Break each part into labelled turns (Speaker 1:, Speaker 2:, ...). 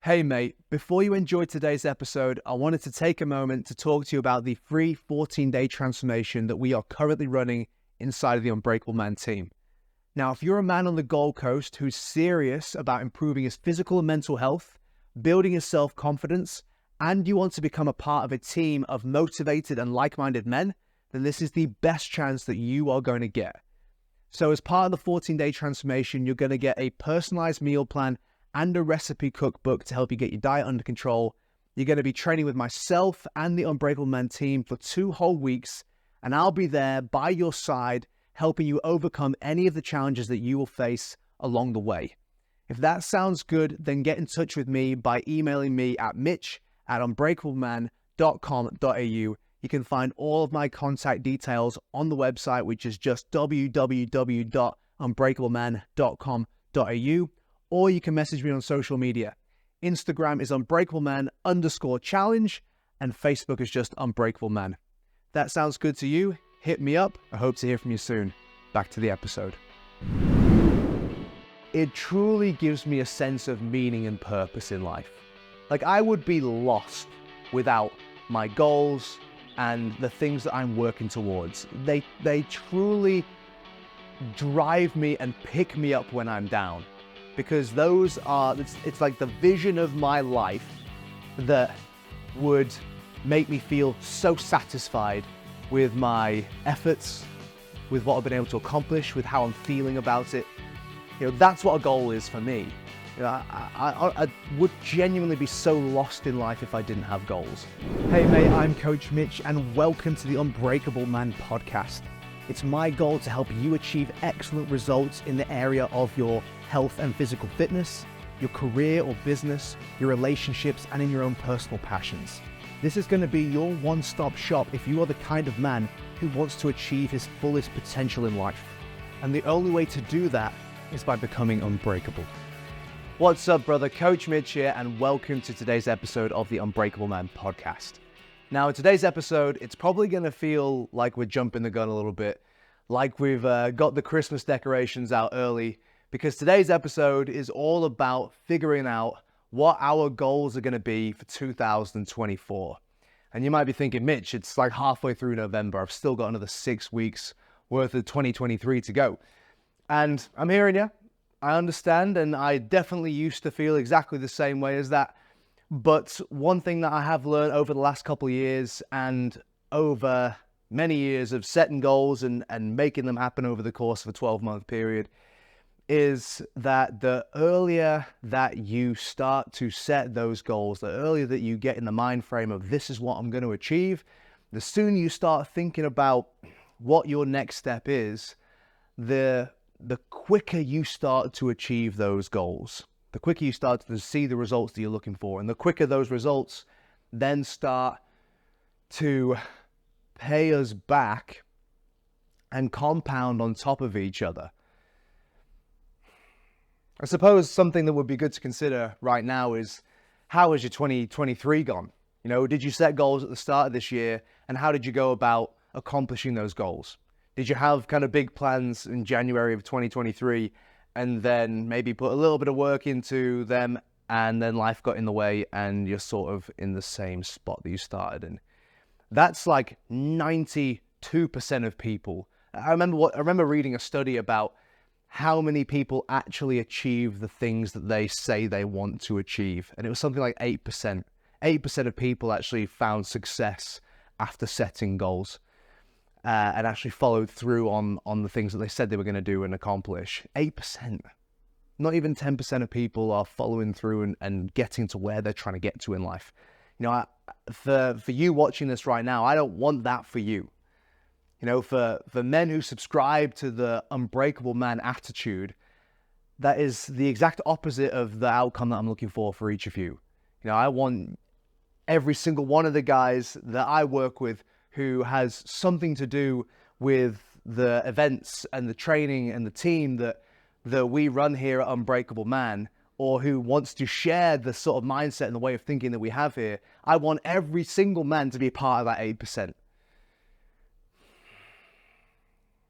Speaker 1: Hey mate, before you enjoy today's episode, I wanted to take a moment to talk to you about the free 14-day transformation that we are currently running inside of the Unbreakable Man team. Now, if you're a man on the Gold Coast who's serious about improving his physical and mental health, building his self-confidence, and you want to become a part of a team of motivated and like-minded men, then this is the best chance that you are going to get. So as part of the 14-day transformation, you're going to get a personalized meal plan and a recipe cookbook to help you get your diet under control. You're going to be training with myself and the Unbreakable Man team for 2 whole weeks, and I'll be there by your side, helping you overcome any of the challenges that you will face along the way. If that sounds good, then get in touch with me by emailing me at mitch@unbreakableman.com.au. You can find all of my contact details on the website, which is just www.unbreakableman.com.au. Or you can message me on social media. Instagram is unbreakableman_challenge, and Facebook is just Unbreakable Man. That sounds good to you? Hit me up. I hope to hear from you soon. Back to the episode. It truly gives me a sense of meaning and purpose in life. Like, I would be lost without my goals and the things that I'm working towards. They truly drive me and pick me up when I'm down. Because those are, it's like the vision of my life that would make me feel so satisfied with my efforts, with what I've been able to accomplish, with how I'm feeling about it. That's what a goal is for me. I would genuinely be so lost in life if I didn't have goals. Hey mate, I'm Coach Mitch, and welcome to the Unbreakable Man podcast. It's my goal to help you achieve excellent results in the area of your health and physical fitness, your career or business, your relationships, and in your own personal passions. This is going to be your one-stop shop if you are the kind of man who wants to achieve his fullest potential in life. And the only way to do that is by becoming unbreakable. What's up, brother? Coach Mitch here, and welcome to today's episode of the Unbreakable Man podcast. Now, in today's episode, it's probably going to feel like we're jumping the gun a little bit, like we've got the Christmas decorations out early, because today's episode is all about figuring out what our goals are going to be for 2024. And you might be thinking, Mitch, it's like halfway through November. I've still got another 6 weeks worth of 2023 to go. And I'm hearing you. I understand, and I definitely used to feel exactly the same way as that. But one thing that I have learned over the last couple of years and over many years of setting goals and making them happen over the course of a 12-month period is that the earlier that you start to set those goals, the earlier that you get in the mind frame of this is what I'm going to achieve, the sooner you start thinking about what your next step is, the quicker you start to achieve those goals. The quicker you start to see the results that you're looking for, and the quicker those results then start to pay us back and compound on top of each other. I suppose something that would be good to consider right now is, how has your 2023 gone? Did you set goals at the start of this year, and how did you go about accomplishing those goals? Did you have kind of big plans in January of 2023 and then maybe put a little bit of work into them, and then life got in the way and you're sort of in the same spot that you started in? That's like 92% of people. I remember reading a study about how many people actually achieve the things that they say they want to achieve. And it was something like 8%. 8% of people actually found success after setting goals and actually followed through on the things that they said they were going to do and accomplish. 8%. Not even 10% of people are following through and getting to where they're trying to get to in life. For you watching this right now, I don't want that for you. For men who subscribe to the Unbreakable Man attitude, that is the exact opposite of the outcome that I'm looking for each of you. I want every single one of the guys that I work with who has something to do with the events and the training and the team that we run here at Unbreakable Man, or who wants to share the sort of mindset and the way of thinking that we have here. I want every single man to be part of that 8%.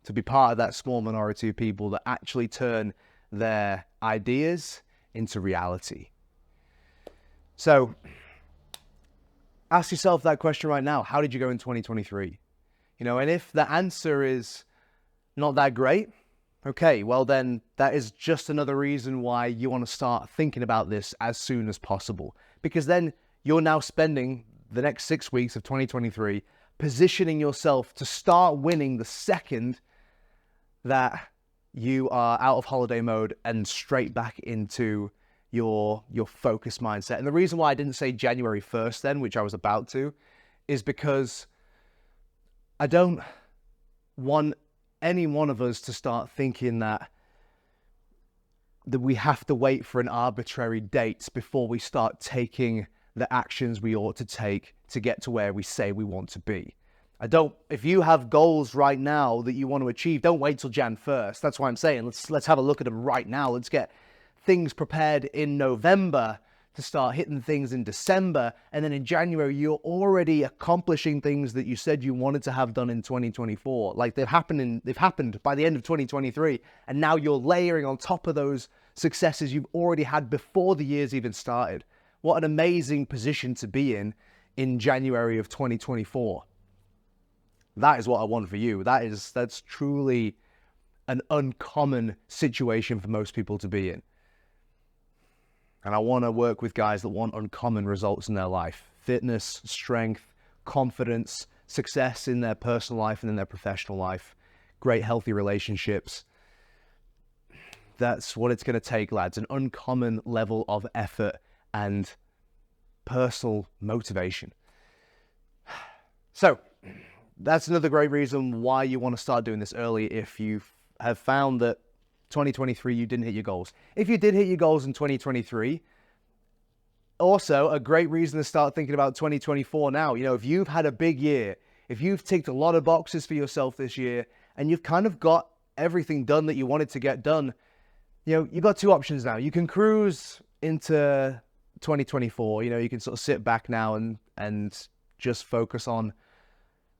Speaker 1: To be part of that small minority of people that actually turn their ideas into reality. So ask yourself that question right now. How did you go in 2023? And if the answer is not that great, okay, well then that is just another reason why you want to start thinking about this as soon as possible. Because then you're now spending the next 6 weeks of 2023 positioning yourself to start winning the second that you are out of holiday mode and straight back into your focus mindset. And the reason why I didn't say January 1st then, which I was about to, is because I don't want any one of us to start thinking that we have to wait for an arbitrary date before we start taking the actions we ought to take to get to where we say we want to be. If you have goals right now that you want to achieve, don't wait till Jan 1st. That's why I'm saying let's have a look at them right now. Let's get things prepared in November to start hitting things in December. And then in January, you're already accomplishing things that you said you wanted to have done in 2024. Like they've happened by the end of 2023. And now you're layering on top of those successes you've already had before the year's even started. What an amazing position to be in January of 2024. That is what I want for you. That's truly an uncommon situation for most people to be in. And I want to work with guys that want uncommon results in their life. Fitness, strength, confidence, success in their personal life and in their professional life. Great, healthy relationships. That's what it's going to take, lads. An uncommon level of effort and personal motivation. So, that's another great reason why you want to start doing this early if you have found that 2023 you didn't hit your goals. If you did hit your goals in 2023, also a great reason to start thinking about 2024 now. If you've had a big year, if you've ticked a lot of boxes for yourself this year and you've kind of got everything done that you wanted to get done, you've got two options now. You can cruise into 2024. You can sort of sit back now and just focus on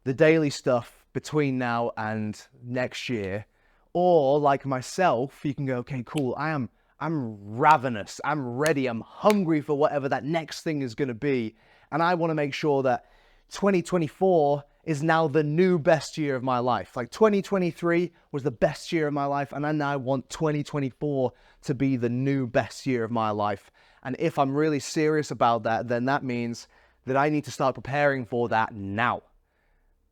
Speaker 1: the daily stuff between now and next year. Or like myself, you can go, okay, cool. I'm ravenous. I'm ready. I'm hungry for whatever that next thing is going to be. And I want to make sure that 2024 is now the new best year of my life. Like 2023 was the best year of my life. And I now want 2024 to be the new best year of my life. And if I'm really serious about that, then that means that I need to start preparing for that now.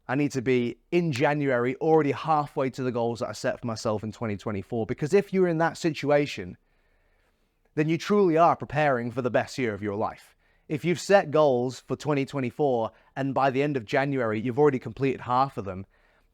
Speaker 1: I need to be in January already halfway to the goals that I set for myself in 2024. Because if you're in that situation, then you truly are preparing for the best year of your life. If you've set goals for 2024 and by the end of January, you've already completed half of them,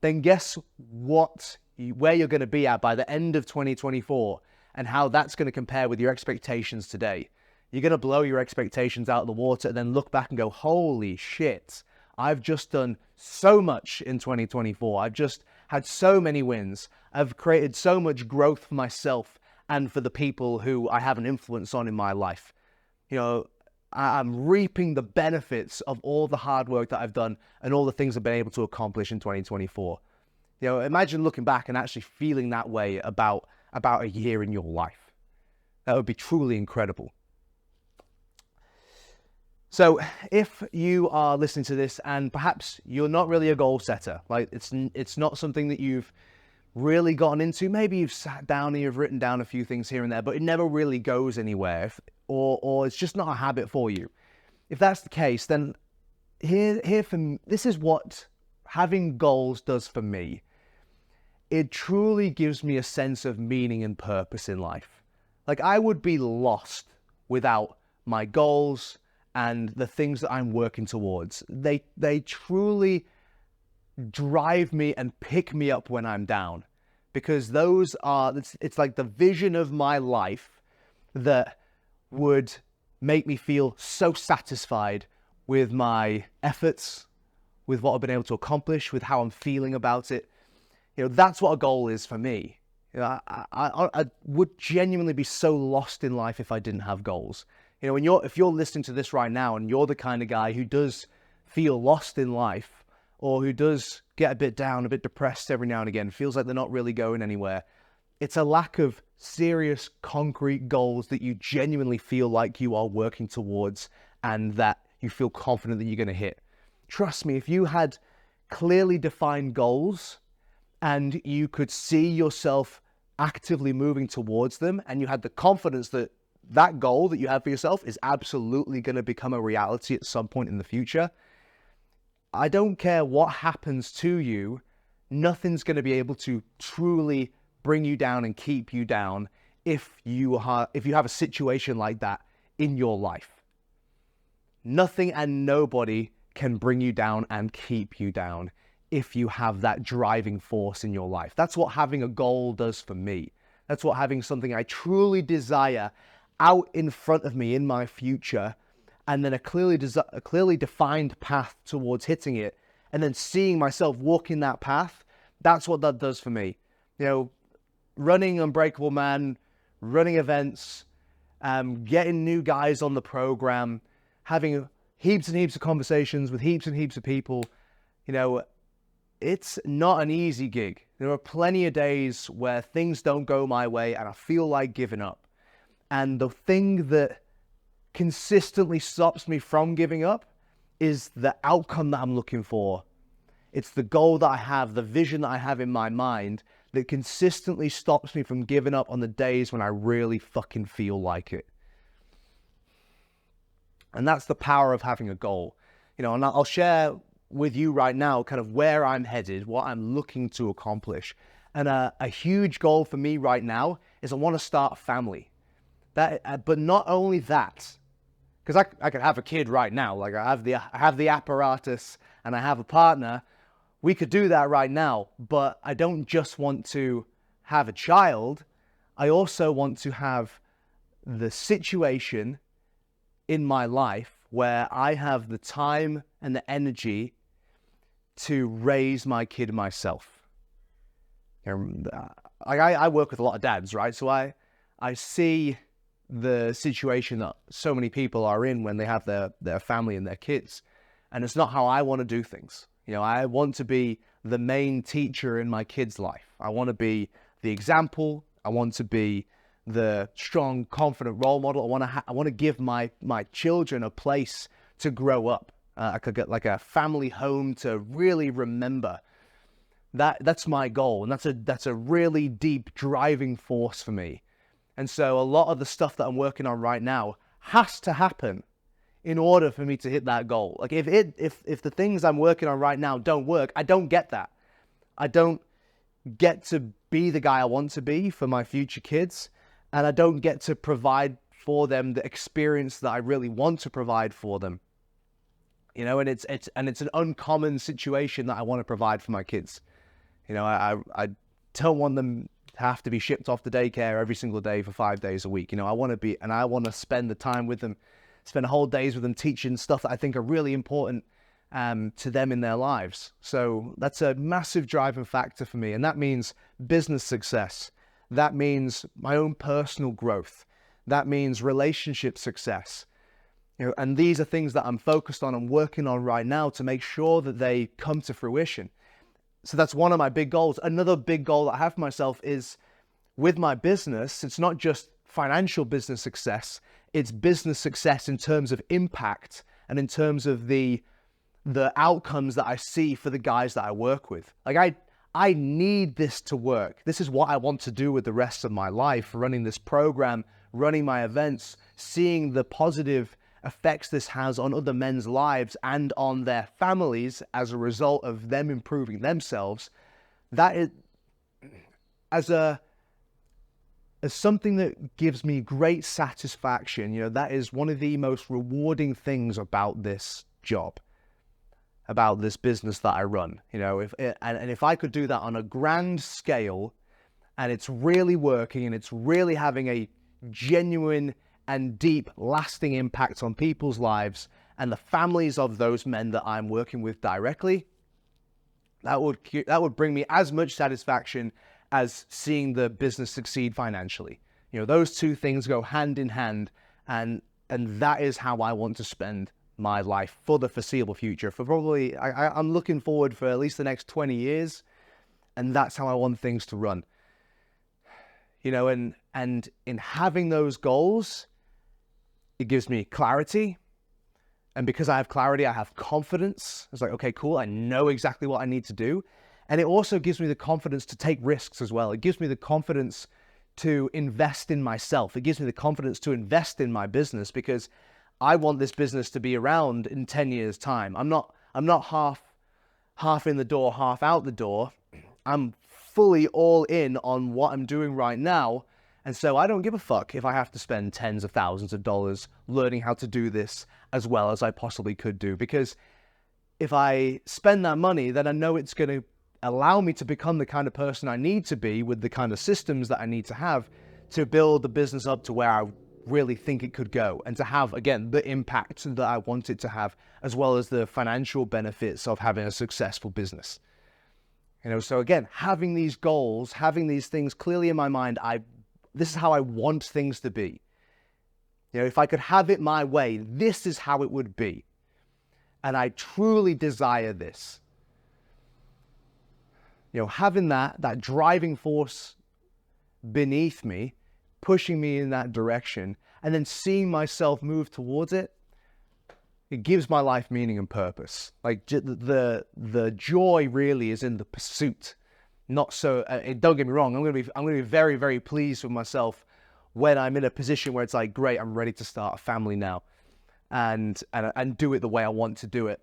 Speaker 1: then guess where you're going to be at by the end of 2024 and how that's going to compare with your expectations today. You're going to blow your expectations out of the water and then look back and go, holy shit. I've just done so much in 2024. I've just had so many wins. I've created so much growth for myself and for the people who I have an influence on in my life. I'm reaping the benefits of all the hard work that I've done and all the things I've been able to accomplish in 2024. Imagine looking back and actually feeling that way about a year in your life. That would be truly incredible. So if you are listening to this and perhaps you're not really a goal setter, like it's not something that you've really gotten into, maybe you've sat down and you've written down a few things here and there, but it never really goes anywhere, or it's just not a habit for you. If that's the case, then this is what having goals does for me. It truly gives me a sense of meaning and purpose in life. Like I would be lost without my goals and the things that I'm working towards. They truly drive me and pick me up when I'm down, because it's like the vision of my life that would make me feel so satisfied with my efforts, with what I've been able to accomplish, with how I'm feeling about it. That's what a goal is for me. I would genuinely be so lost in life if I didn't have goals. If you're listening to this right now and you're the kind of guy who does feel lost in life, or who does get a bit down, a bit depressed every now and again, feels like they're not really going anywhere, it's a lack of serious, concrete goals that you genuinely feel like you are working towards and that you feel confident that you're going to hit. Trust me, if you had clearly defined goals and you could see yourself actively moving towards them, and you had the confidence that that goal that you have for yourself is absolutely going to become a reality at some point in the future, I don't care what happens to you, nothing's going to be able to truly bring you down and keep you down if you have a situation like that in your life. Nothing and nobody can bring you down and keep you down if you have that driving force in your life. That's what having a goal does for me. That's what having something I truly desire out in front of me in my future, and then a clearly defined path towards hitting it, and then seeing myself walking that path, that's what that does for me. You know, running Unbreakable Man, running events, getting new guys on the program, having heaps and heaps of conversations with heaps and heaps of people, you know, it's not an easy gig. There are plenty of days where things don't go my way and I feel like giving up. And the thing that consistently stops me from giving up is the outcome that I'm looking for. It's the goal that I have, the vision that I have in my mind that consistently stops me from giving up on the days when I really fucking feel like it. And that's the power of having a goal. You know, and I'll share with you right now kind of where I'm headed, what I'm looking to accomplish. And a huge goal for me right now is I want to start a family. But not only that, because I could have a kid right now. Like I have the apparatus and I have a partner. We could do that right now, but I don't just want to have a child. I also want to have the situation in my life where I have the time and the energy to raise my kid myself. I work with a lot of dads, right? So I see the situation that so many people are in when they have their family and their kids. And it's not how I want to do things. You know, I want to be the main teacher in my kid's life. I want to be the example. I want to be the strong, confident role model. I want to give my children a place to grow up. I could get like a family home to really remember. That's my goal, and that's a really deep driving force for me. And so a lot of the stuff that I'm working on right now has to happen in order for me to hit that goal. Like if the things I'm working on right now don't work, I don't get that. I don't get to be the guy I want to be for my future kids, and I don't get to provide for them the experience that I really want to provide for them. You know, and it's an uncommon situation that I want to provide for my kids. You know, I don't want them to have to be shipped off to daycare every single day for 5 days a week. You know, I want to spend the time with them, spend whole days with them teaching stuff that I think are really important to them in their lives. So that's a massive driving factor for me. And that means business success. That means my own personal growth. That means relationship success. You know, and these are things that I'm focused on and working on right now to make sure that they come to fruition. So that's one of my big goals. Another big goal that I have for myself is with my business, it's not just financial business success, it's business success in terms of impact and in terms of the outcomes that I see for the guys that I work with. Like I need this to work. This is what I want to do with the rest of my life, running this program, running my events, seeing the positive effects this has on other men's lives and on their families as a result of them improving themselves. That is as something that gives me great satisfaction. You know, that is one of the most rewarding things about this job, about this business that I run. You know, if I could do that on a grand scale, and it's really working and it's really having a genuine and deep, lasting impact on people's lives and the families of those men that I'm working with directly, that would bring me as much satisfaction as seeing the business succeed financially. You know, those two things go hand in hand, and that is how I want to spend my life for the foreseeable future. For probably, I'm looking forward for at least the next 20 years, and that's how I want things to run. You know, and in having those goals, it gives me clarity, And because I have clarity, I have confidence. It's like, okay, cool. I know exactly what I need to do. And it also gives me the confidence to take risks as well. It gives me the confidence to invest in myself. It gives me the confidence to invest in my business, because I want this business to be around in 10 years time. I'm not half in the door, half out the door. I'm fully all in on what I'm doing right now. And so I don't give a fuck if I have to spend tens of thousands of dollars learning how to do this as well as I possibly could do. Because if I spend that money, then I know it's going to allow me to become the kind of person I need to be, with the kind of systems that I need to have to build the business up to where I really think it could go, and to have, again, the impact that I want it to have, as well as the financial benefits of having a successful business. So again, having these goals, having these things clearly in my mind, this is how I want things to be. If I could have it my way, this is how it would be. And I truly desire this. Having that driving force beneath me, pushing me in that direction, and then seeing myself move towards it, it gives my life meaning and purpose. Like the joy really is in the pursuit. Not so. Don't get me wrong. I'm gonna be very, very pleased with myself when I'm in a position where it's like, great, I'm ready to start a family now, and do it the way I want to do it.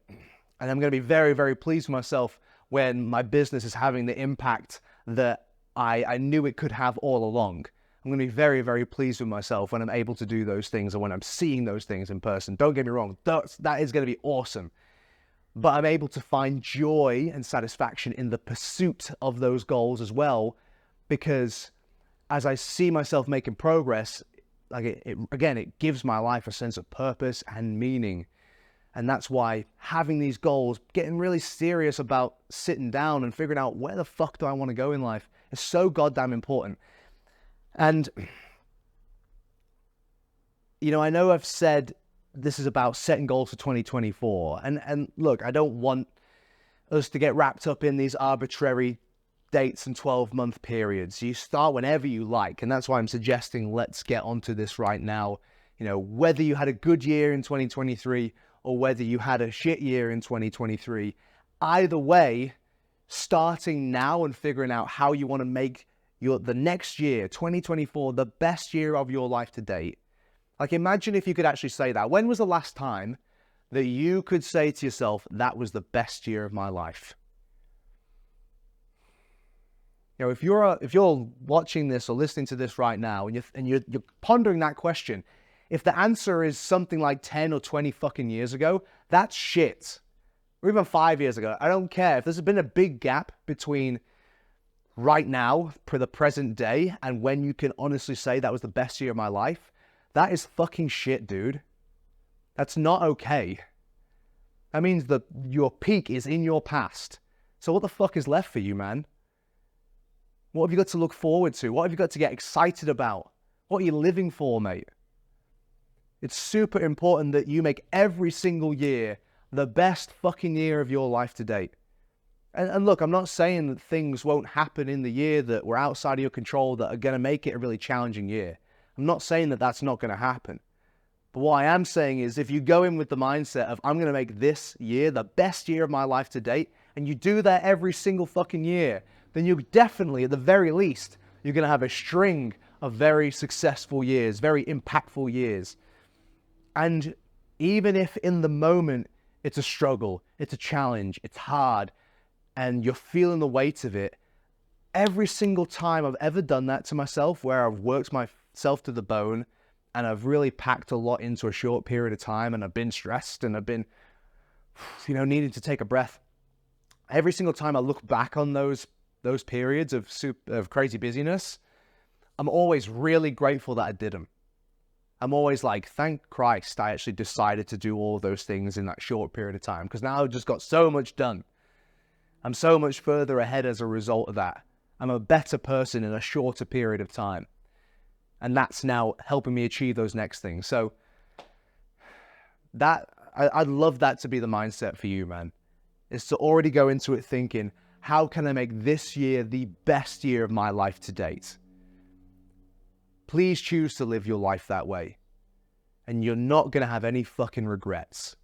Speaker 1: And I'm gonna be very, very pleased with myself when my business is having the impact that I knew it could have all along. I'm going to be very, very pleased with myself when I'm able to do those things, and when I'm seeing those things in person. Don't get me wrong, that is going to be awesome. But I'm able to find joy and satisfaction in the pursuit of those goals as well, because as I see myself making progress, it gives my life a sense of purpose and meaning. And that's why having these goals, getting really serious about sitting down and figuring out where the fuck do I want to go in life, is so goddamn important. And, I know I've said this is about setting goals for 2024. And look, I don't want us to get wrapped up in these arbitrary dates and 12-month periods. You start whenever you like. And that's why I'm suggesting let's get onto this right now. Whether you had a good year in 2023 or whether you had a shit year in 2023, either way, starting now and figuring out how you want to make the next year, 2024, the best year of your life to date. Like, imagine if you could actually say that. When was the last time that you could say to yourself, that was the best year of my life? If you're watching this or listening to this right now and you're pondering that question, if the answer is something like 10 or 20 fucking years ago, that's shit. Or even 5 years ago, I don't care. If there's been a big gap between right now, for the present day, and when you can honestly say that was the best year of my life, that is fucking shit, dude. That's not okay. That means that your peak is in your past. So what the fuck is left for you, man? What have you got to look forward to? What have you got to get excited about? What are you living for, mate? It's super important that you make every single year the best fucking year of your life to date. And look, I'm not saying that things won't happen in the year that were outside of your control that are going to make it a really challenging year. I'm not saying that that's not going to happen. But what I am saying is, if you go in with the mindset of, I'm going to make this year the best year of my life to date, and you do that every single fucking year, then you definitely, at the very least, you're going to have a string of very successful years, very impactful years. And even if in the moment it's a struggle, it's a challenge, it's hard, and you're feeling the weight of it, every single time I've ever done that to myself, where I've worked myself to the bone and I've really packed a lot into a short period of time, and I've been stressed and I've been, needing to take a breath. Every single time I look back on those periods of crazy busyness, I'm always really grateful that I did them. I'm always like, thank Christ I actually decided to do all of those things in that short period of time, because now I've just got so much done. I'm so much further ahead as a result of that. I'm a better person in a shorter period of time. And that's now helping me achieve those next things. So I'd love that to be the mindset for you, man. Is to already go into it thinking, how can I make this year the best year of my life to date? Please choose to live your life that way. And you're not going to have any fucking regrets.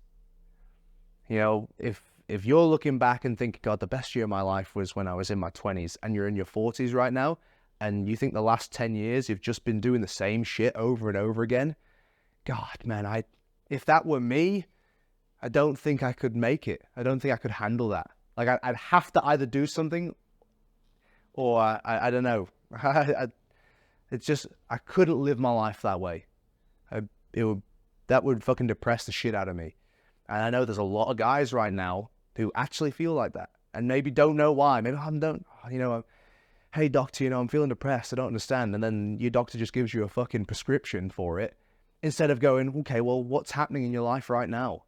Speaker 1: You know, if you're looking back and thinking, God, the best year of my life was when I was in my 20s, and you're in your 40s right now, and you think the last 10 years you've just been doing the same shit over and over again, God, man, if that were me, I don't think I could make it. I don't think I could handle that. Like, I'd have to either do something, or I don't know. It's just, I couldn't live my life that way. That would fucking depress the shit out of me. And I know there's a lot of guys right now who actually feel like that, and maybe don't know why. Maybe hey doctor, I'm feeling depressed. I don't understand. And then your doctor just gives you a fucking prescription for it, instead of going, okay, well, what's happening in your life right now?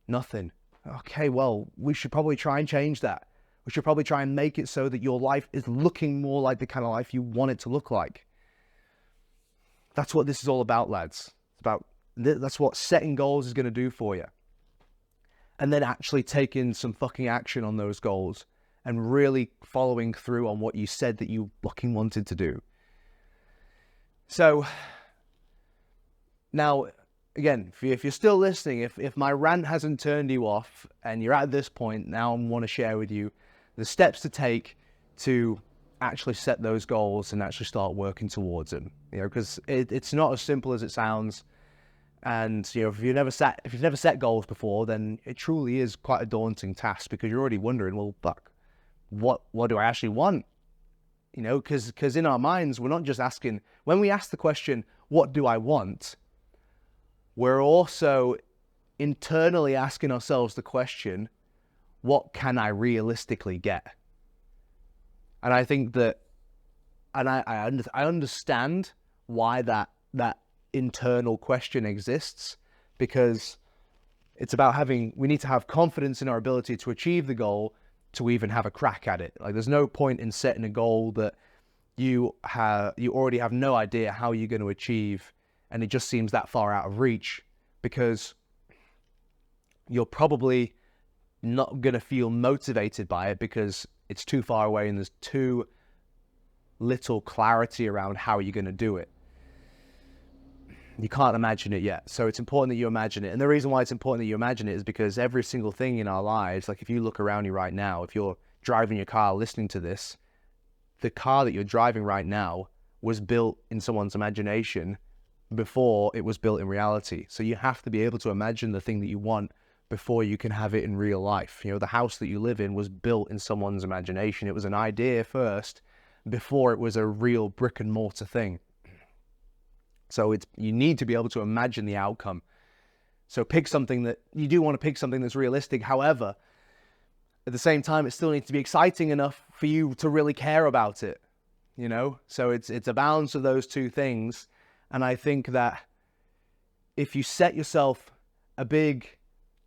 Speaker 1: Nothing. Okay, well, we should probably try and change that. We should probably try and make it so that your life is looking more like the kind of life you want it to look like. That's what this is all about, lads. That's what setting goals is going to do for you. And then actually taking some fucking action on those goals and really following through on what you said that you fucking wanted to do. So now, again, if you're still listening, if my rant hasn't turned you off and you're at this point, now I want to share with you the steps to take to actually set those goals and actually start working towards them. Because it's not as simple as it sounds. And if you've never set goals before, then it truly is quite a daunting task, because you're already wondering, well, fuck, what do I actually want? Because in our minds, we're not just asking, when we ask the question, what do I want? We're also internally asking ourselves the question, what can I realistically get? And I think that, and I understand why that internal question exists, because it's about we need to have confidence in our ability to achieve the goal to even have a crack at it. Like, there's no point in setting a goal that you already have no idea how you're going to achieve, and it just seems that far out of reach, because you're probably not going to feel motivated by it because it's too far away and there's too little clarity around how you're going to do it. You can't imagine it yet. So it's important that you imagine it. And the reason why it's important that you imagine it is because every single thing in our lives, like if you look around you right now, if you're driving your car listening to this, the car that you're driving right now was built in someone's imagination before it was built in reality. So you have to be able to imagine the thing that you want before you can have it in real life. The house that you live in was built in someone's imagination. It was an idea first before it was a real brick and mortar thing. So you need to be able to imagine the outcome. So pick something that you do want to pick something that's realistic. However, at the same time, it still needs to be exciting enough for you to really care about it. So it's a balance of those two things. And I think that if you set yourself a big,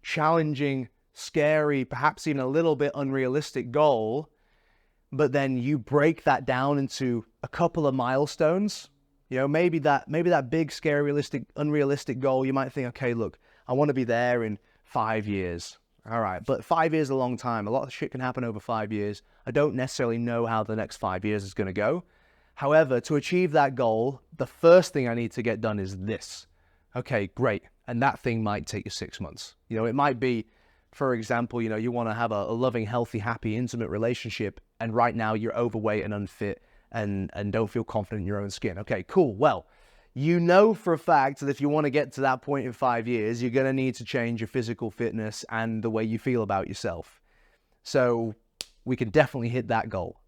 Speaker 1: challenging, scary, perhaps even a little bit unrealistic goal, but then you break that down into a couple of milestones, maybe that big, scary, unrealistic goal, you might think, okay, look, I want to be there in 5 years. All right, but 5 years is a long time. A lot of shit can happen over 5 years. I don't necessarily know how the next 5 years is going to go. However, to achieve that goal, the first thing I need to get done is this. Okay, great. And that thing might take you 6 months. It might be, for example, you want to have a loving, healthy, happy, intimate relationship, and right now you're overweight and unfit and don't feel confident in your own skin. Okay, cool. Well, for a fact that if you want to get to that point in 5 years, you're going to need to change your physical fitness and the way you feel about yourself. So we can definitely hit that goal,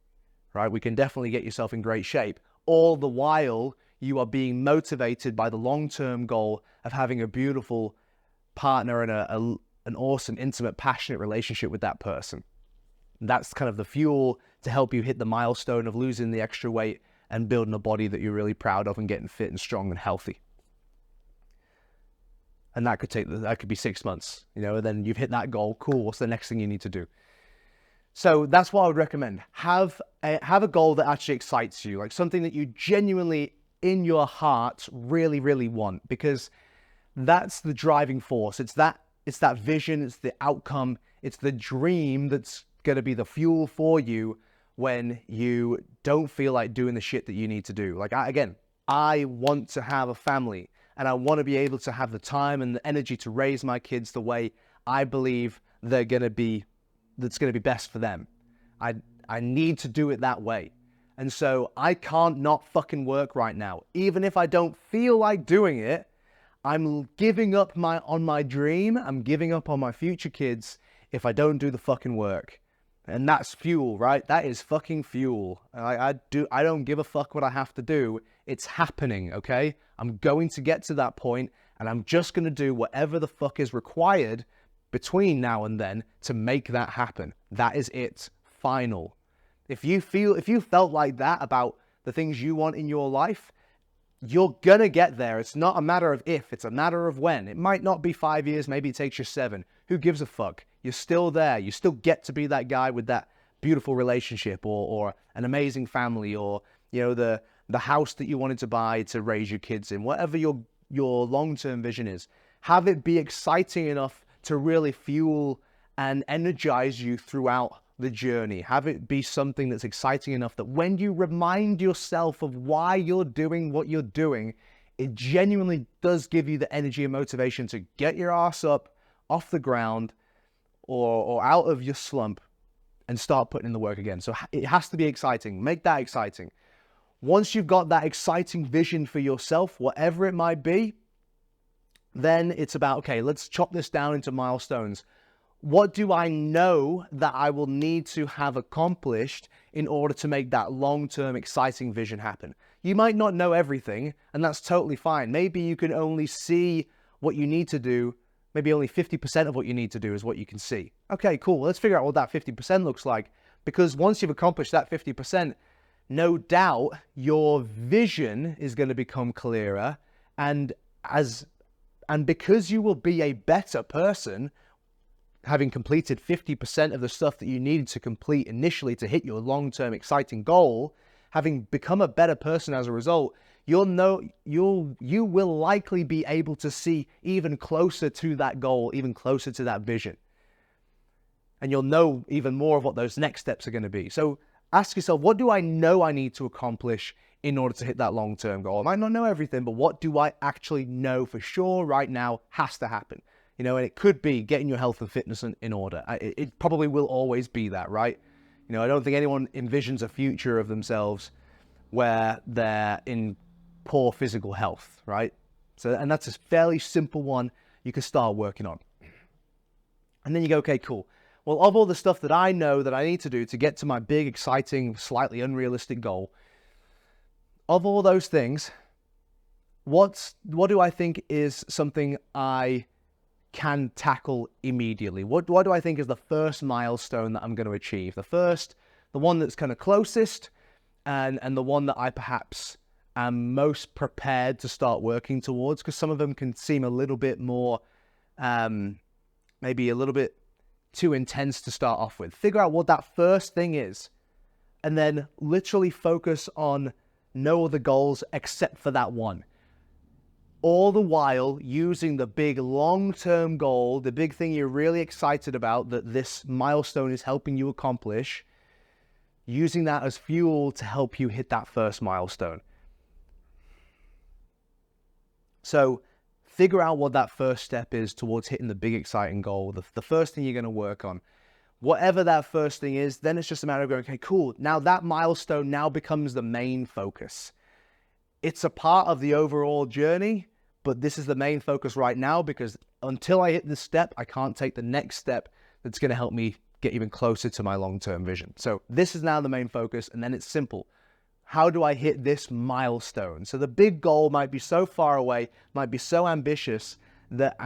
Speaker 1: right? We can definitely get yourself in great shape. All the while, you are being motivated by the long-term goal of having a beautiful partner and an awesome, intimate, passionate relationship with that person. That's kind of the fuel to help you hit the milestone of losing the extra weight and building a body that you're really proud of and getting fit and strong and healthy. And that could be 6 months, and then you've hit that goal. Cool. What's the next thing you need to do? So that's what I would recommend. Have a goal that actually excites you, like something that you genuinely in your heart really, really want, because that's the driving force. It's that vision, it's the outcome, it's the dream that's going to be the fuel for you when you don't feel like doing the shit that you need to do. Like, I want to have a family, and I want to be able to have the time and the energy to raise my kids the way I believe that's going to be best for them. I need to do it that way. And so I can't not fucking work right now. Even if I don't feel like doing it, I'm giving up on my dream. I'm giving up on my future kids if I don't do the fucking work. And that's fuel, right? That is fucking fuel. I don't give a fuck what I have to do. It's happening, okay? I'm going to get to that point, and I'm just going to do whatever the fuck is required between now and then to make that happen. That is it. Final. If you felt like that about the things you want in your life, you're gonna get there. It's not a matter of if, it's a matter of when. It might not be 5 years, maybe it takes you 7. Who gives a fuck? You're still there. You still get to be that guy with that beautiful relationship or an amazing family, or, you know, the house that you wanted to buy to raise your kids in. Whatever your long-term vision is, have it be exciting enough to really fuel and energize you throughout the journey. Have it be something that's exciting enough that when you remind yourself of why you're doing what you're doing, it genuinely does give you the energy and motivation to get your ass up off the ground or out of your slump and start putting in the work again. So it has to be exciting. Make that exciting. Once you've got that exciting vision for yourself, whatever it might be, then it's about, okay, let's chop this down into milestones. What do I know that I will need to have accomplished in order to make that long-term exciting vision happen? You might not know everything, and that's totally fine. Maybe you can only see what you need to do. Maybe only 50% of what you need to do is what you can see. Okay, cool. Let's figure out what that 50% looks like. Because once you've accomplished that 50%, no doubt your vision is going to become clearer. And because you will be a better person, having completed 50% of the stuff that you needed to complete initially to hit your long-term exciting goal, having become a better person as a result, you will likely be able to see even closer to that goal, even closer to that vision. And you'll know even more of what those next steps are going to be. So ask yourself, what do I know I need to accomplish in order to hit that long-term goal? I might not know everything, but what do I actually know for sure right now has to happen? You know, and it could be getting your health and fitness in order. It probably will always be that, right? You know, I don't think anyone envisions a future of themselves where they're in poor physical health, right? So, and that's a fairly simple one you can start working on. And then you go, okay, cool. Well, of all the stuff that I know that I need to do to get to my big, exciting, slightly unrealistic goal, of all those things, what do I think is something I can tackle immediately? What do I think is the first milestone that I'm going to achieve? The one that's kind of closest, and the one that I perhaps am most prepared to start working towards, because some of them can seem a little bit more, maybe a little bit too intense to start off with. Figure out what that first thing is, and then literally focus on no other goals except for that one. All the while using the big long-term goal, the big thing you're really excited about that this milestone is helping you accomplish, using that as fuel to help you hit that first milestone. So figure out what that first step is towards hitting the big exciting goal, the first thing you're going to work on. Whatever that first thing is, then it's just a matter of going, okay, cool. Now that milestone now becomes the main focus. It's a part of the overall journey, but this is the main focus right now, because until I hit this step, I can't take the next step that's going to help me get even closer to my long-term vision. So this is now the main focus, and then it's simple. How do I hit this milestone? So the big goal might be so far away, might be so ambitious, that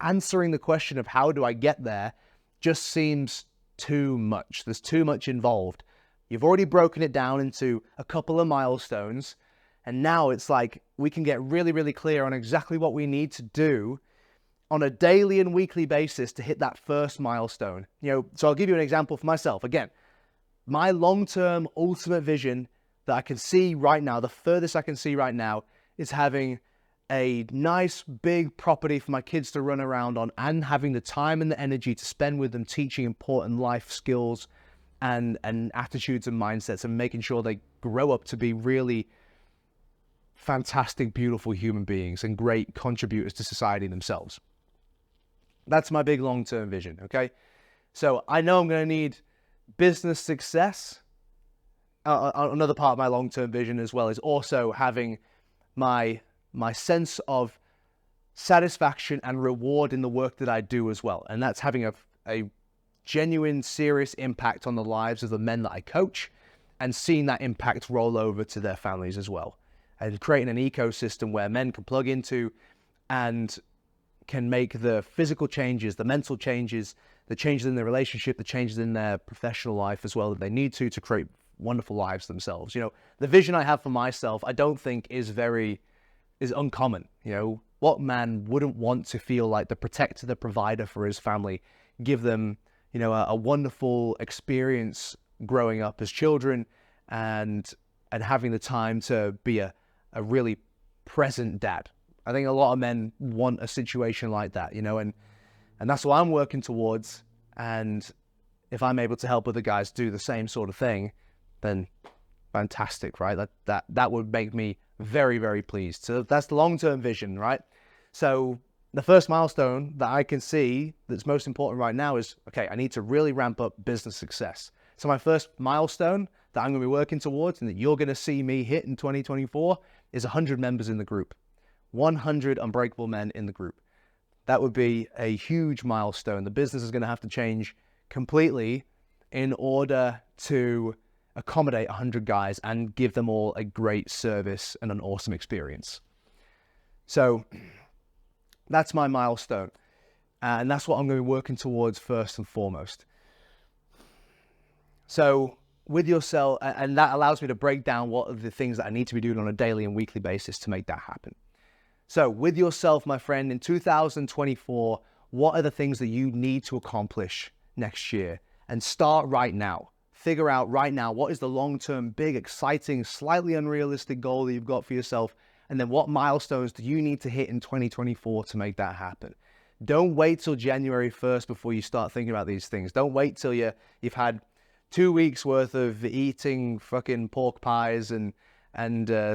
Speaker 1: answering the question of how do I get there just seems too much. There's too much involved. You've already broken it down into a couple of milestones, and now it's like we can get really, really clear on exactly what we need to do on a daily and weekly basis to hit that first milestone. You know, so I'll give you an example for myself. Again, my long-term ultimate vision that I can see right now, the furthest I can see right now, is having a nice big property for my kids to run around on, and having the time and the energy to spend with them, teaching important life skills and attitudes and mindsets, and making sure they grow up to be really fantastic, beautiful human beings and great contributors to society themselves. That's my big long-term vision, okay? So I know I'm going to need business success. Another part of my long-term vision as well is also having my sense of satisfaction and reward in the work that I do as well. And that's having a genuine, serious impact on the lives of the men that I coach and seeing that impact roll over to their families as well. And creating an ecosystem where men can plug into and can make the physical changes, the mental changes, the changes in their relationship, the changes in their professional life as well that they need to create wonderful lives themselves. You know, the vision I have for myself, I don't think is uncommon. You know, what man wouldn't want to feel like the protector, the provider for his family, give them, you know, a wonderful experience growing up as children and having the time to be a really present dad. I think a lot of men want a situation like that, you know, and that's what I'm working towards. And if I'm able to help other guys do the same sort of thing, then fantastic, right? That would make me very, very pleased. So that's the long-term vision, right? So the first milestone that I can see that's most important right now is, okay, I need to really ramp up business success. So my first milestone that I'm going to be working towards and that you're going to see me hit in 2024 is 100 members in the group. 100 unbreakable men in the group. That would be a huge milestone. The business is going to have to change completely in order to accommodate 100 guys and give them all a great service and an awesome experience. So that's my milestone. And that's what I'm going to be working towards first and foremost. So with yourself, and that allows me to break down what are the things that I need to be doing on a daily and weekly basis to make that happen. So with yourself, my friend, in 2024, what are the things that you need to accomplish next year? And start right now. Figure out right now what is the long-term, big, exciting, slightly unrealistic goal that you've got for yourself. And then what milestones do you need to hit in 2024 to make that happen? Don't wait till January 1st before you start thinking about these things. Don't wait till you've had 2 weeks worth of eating fucking pork pies and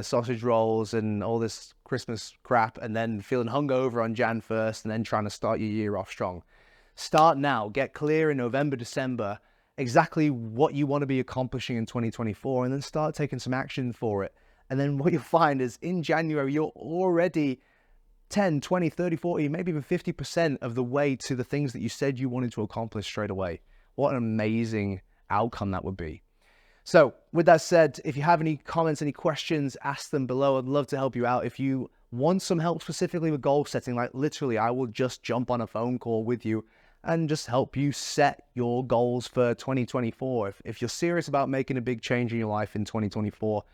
Speaker 1: sausage rolls and all this Christmas crap and then feeling hungover on Jan 1st and then trying to start your year off strong. Start now. Get clear in November, December, exactly what you want to be accomplishing in 2024 and then start taking some action for it. And then what you'll find is in January, you're already 10, 20, 30, 40, maybe even 50% of the way to the things that you said you wanted to accomplish straight away. What an amazing outcome that would be. So with that said, if you have any comments, any questions, ask them below. I'd love to help you out. If you want some help specifically with goal setting, like literally, I will just jump on a phone call with you and just help you set your goals for 2024. If you're serious about making a big change in your life in 2024,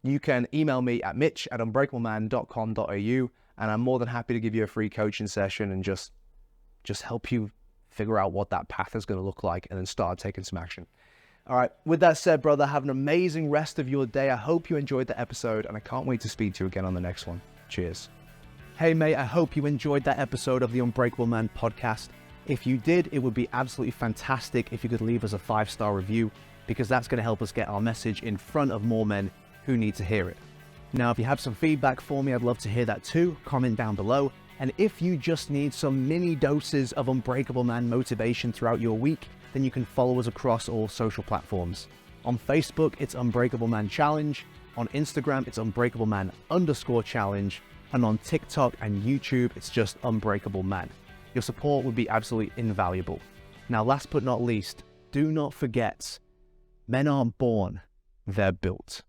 Speaker 1: you can email me at mitch@unbreakableman.com.au and I'm more than happy to give you a free coaching session and just help you figure out what that path is going to look like and then start taking some action. All right, with that said, brother, have an amazing rest of your day. I hope you enjoyed the episode, and I can't wait to speak to you again on the next one. Cheers. Hey, mate, I hope you enjoyed that episode of the Unbreakable Man podcast. If you did, it would be absolutely fantastic if you could leave us a 5-star review, because that's going to help us get our message in front of more men who need to hear it. Now, if you have some feedback for me, I'd love to hear that too. Comment down below. And if you just need some mini doses of Unbreakable Man motivation throughout your week, then you can follow us across all social platforms. On Facebook, it's Unbreakable Man Challenge. On Instagram, it's Unbreakable Man_challenge. And on TikTok and YouTube, it's just Unbreakable Man. Your support would be absolutely invaluable. Now, last but not least, do not forget, men aren't born, they're built.